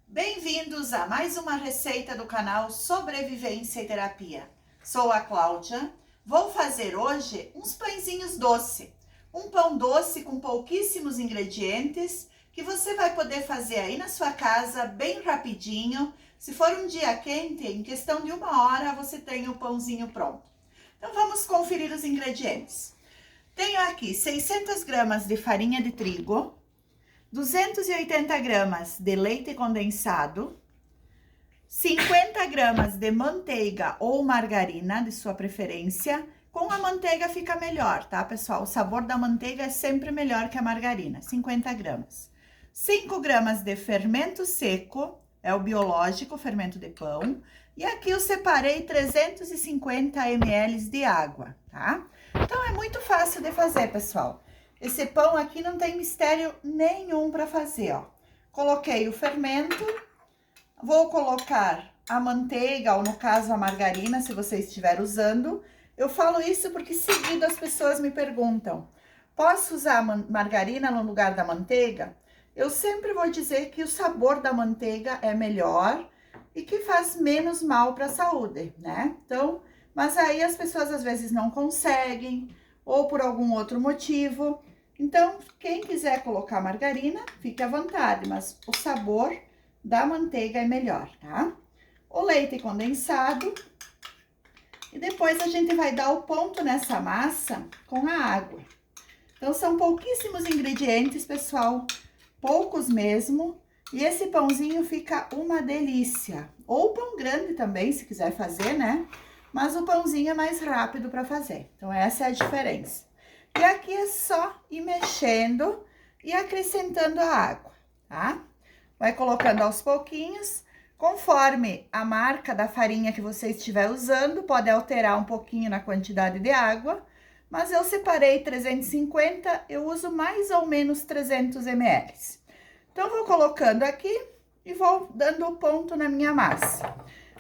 Bem-vindos a mais uma receita do canal Sobrevivência e Terapia. Sou a Cláudia. Vou fazer hoje uns pãezinhos doce. Um pão doce com pouquíssimos ingredientes que você vai poder fazer aí na sua casa bem rapidinho. Se for um dia quente, em questão de 1 hora você tem o pãozinho pronto. Então vamos conferir os ingredientes. Tenho aqui 600 gramas de farinha de trigo, 280 gramas de leite condensado, 50 gramas de manteiga ou margarina, de sua preferência. Com a manteiga fica melhor, tá, pessoal? O sabor da manteiga é sempre melhor que a margarina, 50 gramas. 5 gramas de fermento seco, é o biológico, fermento de pão. E aqui eu separei 350 ml de água, tá? Então, é muito fácil de fazer, pessoal. Esse pão aqui não tem mistério nenhum para fazer, ó. Coloquei o fermento, vou colocar a manteiga, ou no caso a margarina, se você estiver usando. Eu falo isso porque seguido as pessoas me perguntam, posso usar a margarina no lugar da manteiga? Eu sempre vou dizer que o sabor da manteiga é melhor e que faz menos mal para a saúde, né? Então, mas aí as pessoas às vezes não conseguem, ou por algum outro motivo. Então, quem quiser colocar margarina, fique à vontade, mas o sabor da manteiga é melhor, tá? O leite condensado. E depois a gente vai dar o ponto nessa massa com a água. Então, são pouquíssimos ingredientes, pessoal, poucos mesmo. E esse pãozinho fica uma delícia. Ou pão grande também, se quiser fazer, né? Mas o pãozinho é mais rápido para fazer. Então, essa é a diferença. E aqui é só ir mexendo e acrescentando a água, tá? Vai colocando aos pouquinhos, conforme a marca da farinha que você estiver usando, pode alterar um pouquinho na quantidade de água, mas eu separei 350, eu uso mais ou menos 300 ml. Então, vou colocando aqui e vou dando o ponto na minha massa.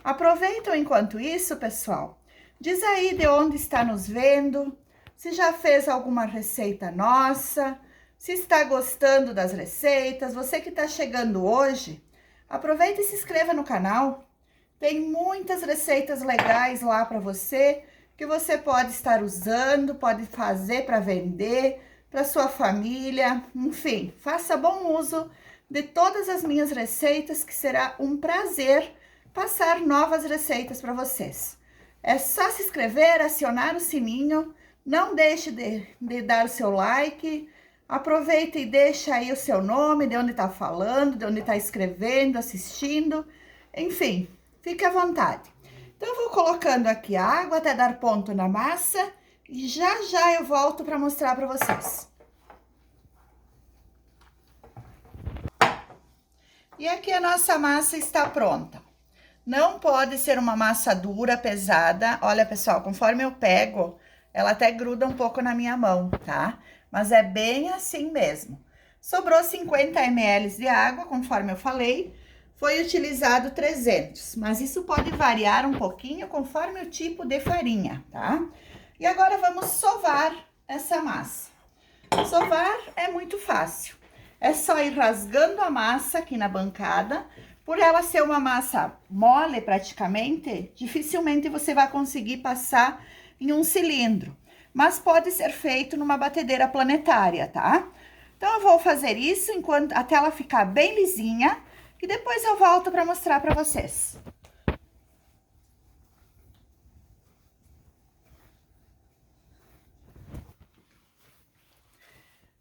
Aproveitam enquanto isso, pessoal, diz aí de onde está nos vendo, se já fez alguma receita nossa, se está gostando das receitas. Você que está chegando hoje, aproveita e se inscreva no canal. Tem muitas receitas legais lá para você, que você pode estar usando, pode fazer para vender, para sua família, enfim. Faça bom uso de todas as minhas receitas, que será um prazer passar novas receitas para vocês. É só se inscrever, acionar o sininho, não deixe de dar o seu like, aproveita e deixa aí o seu nome, de onde está falando, de onde está escrevendo, assistindo, enfim, fique à vontade. Então, eu vou colocando aqui a água até dar ponto na massa e já já eu volto para mostrar para vocês. E aqui a nossa massa está pronta. Não pode ser uma massa dura, pesada. Olha, pessoal, conforme eu pego, ela até gruda um pouco na minha mão, tá? Mas é bem assim mesmo. Sobrou 50 ml de água, conforme eu falei. Foi utilizado 300, mas isso pode variar um pouquinho conforme o tipo de farinha, tá? E agora vamos sovar essa massa. Sovar é muito fácil. É só ir rasgando a massa aqui na bancada. Por ela ser uma massa mole praticamente, dificilmente você vai conseguir passar em um cilindro. Mas pode ser feito numa batedeira planetária, tá? Então, eu vou fazer isso até ela ficar bem lisinha. E depois eu volto para mostrar para vocês.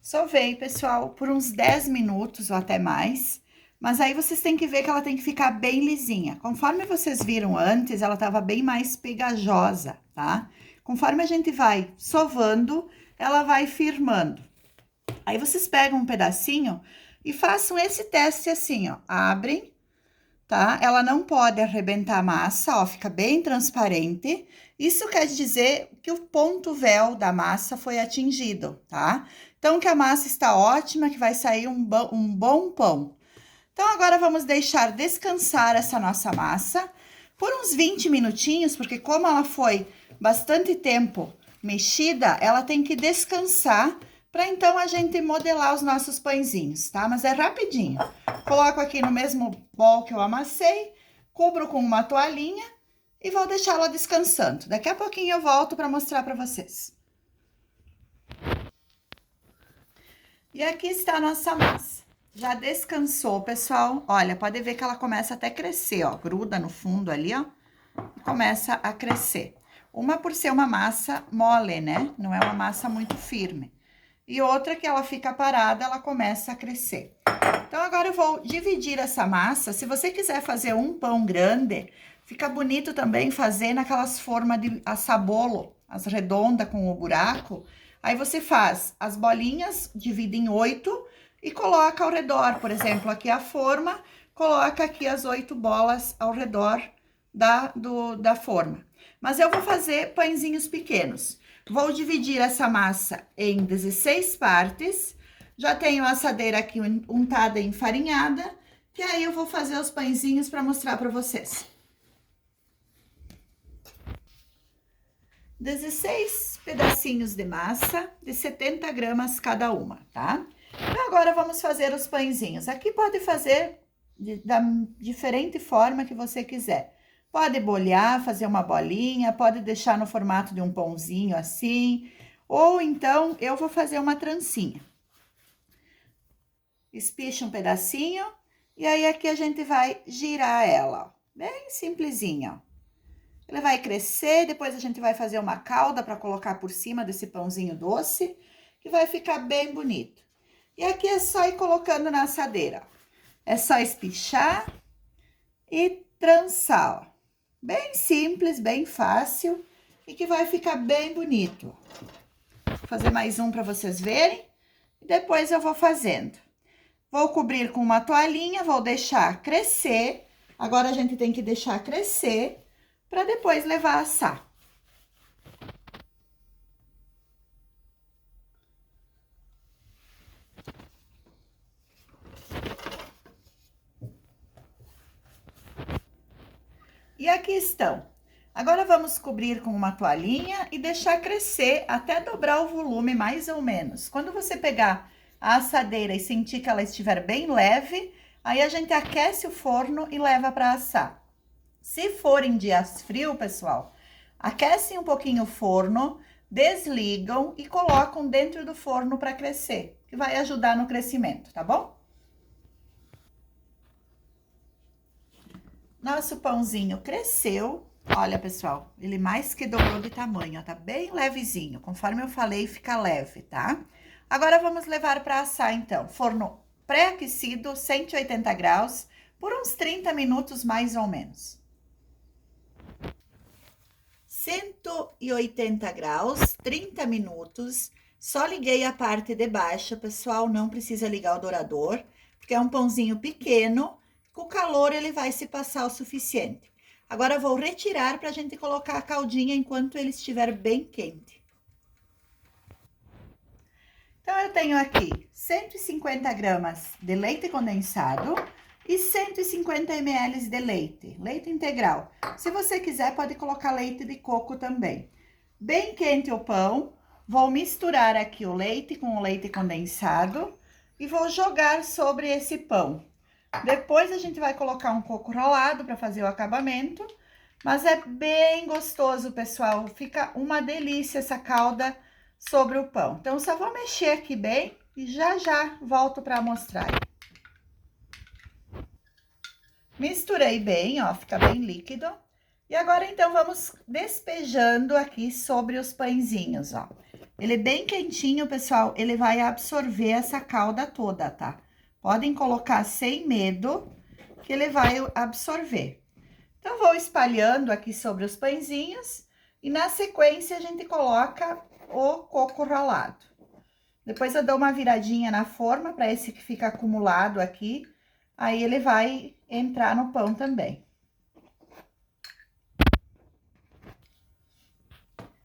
Sovei, pessoal, por uns 10 minutos ou até mais. Mas aí vocês têm que ver que ela tem que ficar bem lisinha. Conforme vocês viram antes, ela tava bem mais pegajosa, tá? Conforme a gente vai sovando, ela vai firmando. Aí vocês pegam um pedacinho e façam esse teste assim, ó. Abrem, tá? Ela não pode arrebentar a massa, ó, fica bem transparente. Isso quer dizer que o ponto véu da massa foi atingido, tá? Então, que a massa está ótima, que vai sair um bom pão. Então, agora vamos deixar descansar essa nossa massa por uns 20 minutinhos, porque como ela foi bastante tempo mexida, ela tem que descansar para então a gente modelar os nossos pãezinhos, tá? Mas é rapidinho. Coloco aqui no mesmo bol que eu amassei, cubro com uma toalhinha e vou deixá-la descansando. Daqui a pouquinho eu volto para mostrar para vocês. E aqui está a nossa massa. Já descansou, pessoal. Olha, pode ver que ela começa até a crescer, ó. Gruda no fundo ali, ó. E começa a crescer. Uma por ser uma massa mole, né? Não é uma massa muito firme. E outra que ela fica parada, ela começa a crescer. Então, agora eu vou dividir essa massa. Se você quiser fazer um pão grande, fica bonito também fazer naquelas formas de assar bolo, as redondas com o buraco. Aí você faz as bolinhas, divide em 8 e coloca ao redor. Por exemplo, aqui a forma, coloca aqui as 8 bolas ao redor da forma. Mas eu vou fazer pãezinhos pequenos. Vou dividir essa massa em 16 partes. Já tenho a assadeira aqui untada e enfarinhada, que aí eu vou fazer os pãezinhos para mostrar para vocês. 16 pedacinhos de massa de 70 gramas cada uma, tá? Então, agora vamos fazer os pãezinhos. Aqui pode fazer da diferente forma que você quiser. Pode bolhar, fazer uma bolinha, pode deixar no formato de um pãozinho assim, ou então eu vou fazer uma trancinha. Espicha um pedacinho e aí aqui a gente vai girar ela, ó, bem simplesinha, ó. Ele vai crescer, depois a gente vai fazer uma calda para colocar por cima desse pãozinho doce, que vai ficar bem bonito. E aqui é só ir colocando na assadeira, ó. É só espichar e trançar, ó. Bem simples, bem fácil e que vai ficar bem bonito. Vou fazer mais um para vocês verem e depois eu vou fazendo. Vou cobrir com uma toalhinha, vou deixar crescer. Agora a gente tem que deixar crescer para depois levar a assar. E aqui estão. Agora vamos cobrir com uma toalhinha e deixar crescer até dobrar o volume mais ou menos. Quando você pegar a assadeira e sentir que ela estiver bem leve, aí a gente aquece o forno e leva para assar. Se for em dias frios, pessoal, aquecem um pouquinho o forno, desligam e colocam dentro do forno para crescer, que vai ajudar no crescimento, tá bom? Nosso pãozinho cresceu. Olha, pessoal, ele mais que dobrou de tamanho, ó, tá bem levezinho. Conforme eu falei, fica leve, tá? Agora, vamos levar para assar, então. Forno pré-aquecido, 180 graus, por uns 30 minutos, mais ou menos. 180 graus, 30 minutos. Só liguei a parte de baixo, pessoal, não precisa ligar o dourador, porque é um pãozinho pequeno. Com o calor, ele vai se passar o suficiente. Agora, eu vou retirar para a gente colocar a caldinha enquanto ele estiver bem quente. Então, eu tenho aqui 150 gramas de leite condensado e 150 ml de leite integral. Se você quiser, pode colocar leite de coco também. Bem quente o pão, vou misturar aqui o leite com o leite condensado e vou jogar sobre esse pão. Depois a gente vai colocar um coco ralado para fazer o acabamento, mas é bem gostoso, pessoal. Fica uma delícia essa calda sobre o pão. Então, só vou mexer aqui bem e já volto para mostrar. Misturei bem, ó, fica bem líquido. E agora, então, vamos despejando aqui sobre os pãezinhos, ó. Ele é bem quentinho, pessoal, ele vai absorver essa calda toda, tá? Podem colocar sem medo, que ele vai absorver. Então, vou espalhando aqui sobre os pãezinhos e na sequência a gente coloca o coco ralado. Depois eu dou uma viradinha na forma para esse que fica acumulado aqui, aí ele vai entrar no pão também.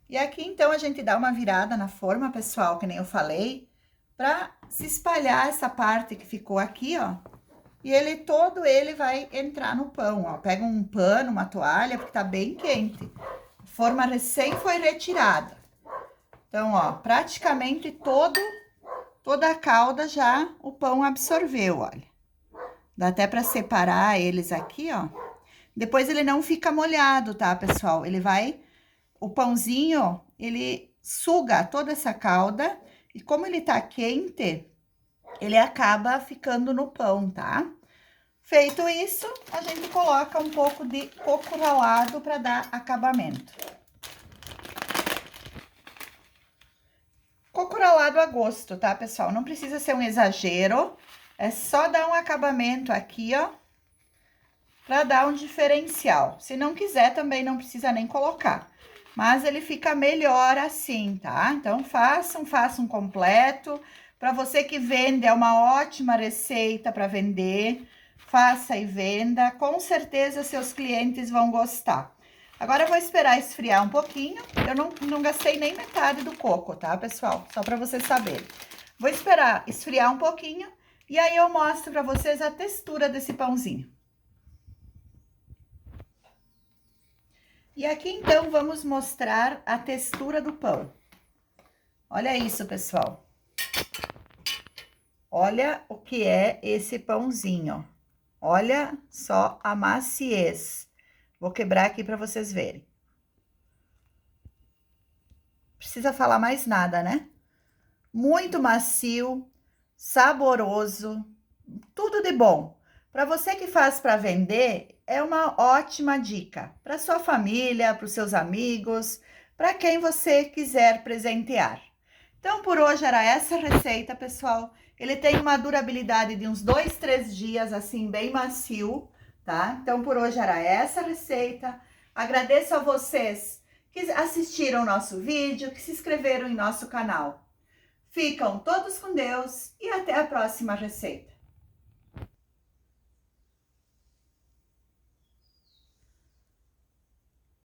E aqui, então, a gente dá uma virada na forma, pessoal, que nem eu falei, para se espalhar essa parte que ficou aqui, ó. E todo ele vai entrar no pão, ó. Pega um pano, uma toalha, porque tá bem quente. A forma recém foi retirada. Então, ó, praticamente todo toda a calda já o pão absorveu, olha. Dá até para separar eles aqui, ó. Depois ele não fica molhado, tá, pessoal? O pãozinho, ele suga toda essa calda e como ele tá quente, ele acaba ficando no pão, tá? Feito isso, a gente coloca um pouco de coco ralado para dar acabamento. Coco ralado a gosto, tá, pessoal? Não precisa ser um exagero, é só dar um acabamento aqui, ó, para dar um diferencial. Se não quiser, também não precisa nem colocar, mas ele fica melhor assim, tá? Então, façam completo. Para você que vende, é uma ótima receita para vender. Faça e venda, com certeza seus clientes vão gostar. Agora eu vou esperar esfriar um pouquinho. Eu não gastei nem metade do coco, tá, pessoal? Só para vocês saberem. Vou esperar esfriar um pouquinho e aí eu mostro para vocês a textura desse pãozinho. E aqui então vamos mostrar a textura do pão. Olha isso, pessoal. Olha o que é esse pãozinho. Olha só a maciez. Vou quebrar aqui para vocês verem. Precisa falar mais nada, né? Muito macio, saboroso, tudo de bom. Para você que faz para vender, é uma ótima dica. Para sua família, para os seus amigos, para quem você quiser presentear. Então, por hoje era essa receita, pessoal. Ele tem uma durabilidade de uns 2, 3 dias, assim, bem macio, tá? Então, por hoje era essa receita. Agradeço a vocês que assistiram o nosso vídeo, que se inscreveram em nosso canal. Ficam todos com Deus e até a próxima receita.